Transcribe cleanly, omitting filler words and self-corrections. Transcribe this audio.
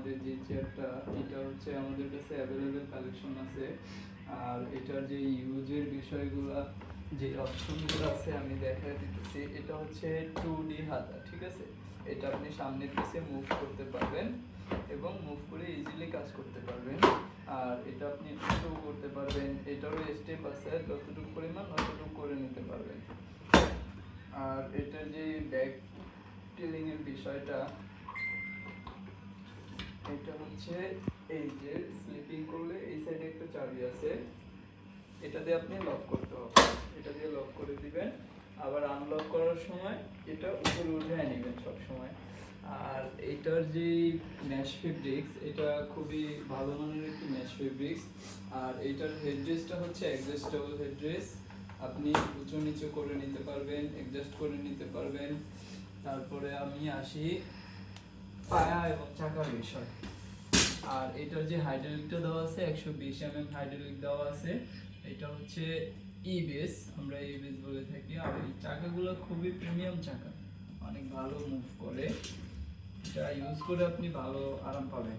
আমাদের যে চেয়ারটা, এটা হচ্ছে আমাদের কাছে অ্যাভেলেবেল কালেকশন আছে। আর এটার যে ইউজের বিষয়গুলো, যে অপশনগুলো আছে আমি দেখাই দিতেছি। এটা হচ্ছে 2D হাতা, ঠিক আছে। এটা আপনি সামনের পিছে মুভ করতে পারবেন এবং মুভ করে ইজিলি কাজ করতে পারবেন। আর এটা আপনি এটাও করতে পারবেন, এটারও স্টেপ আছে, যতটুকু পরিমাণ ততটুকু করে নিতে পারবেন। আর এটার যে ব্যাক টিলিং এর বিষয়টা, এটা হচ্ছে এই যে স্লিপিং করলে এই সাইডে একটা চাবি আছে, এটা দিয়ে আপনি লক করতে হবে, এটা দিয়ে লক করে দিবেন। আবার আনলক করার সময় এটা উপরে উঠায় নেবেন সব সময়। আর এটার যে ম্যাশ ফেব্রিক্স, এটা খুবই ভালো মানের একটি ম্যাশ ফেব্রিক্স। আর এটার হেডরেস্টটা হচ্ছে অ্যাডজাস্টেবল হেডরেস্ট, আপনি উঁচু নিচু করে নিতে পারবেন, অ্যাডজাস্ট করে নিতে পারবেন। তারপরে আমি আসি পায়া এবং চাকার বিষয়। আর এটার যে হাইড্রোলিকটা দেওয়া আছে 120 হাইড্রোলিক দেওয়া আছে, এটা হচ্ছে ইবেস, আমরা ইবেস বলে থাকি। আর এই চাকাগুলো খুবই প্রিমিয়াম চাকা, অনেক ভালো মুভ করে, এটা ইউজ করে আপনি ভালো আরাম পাবেন।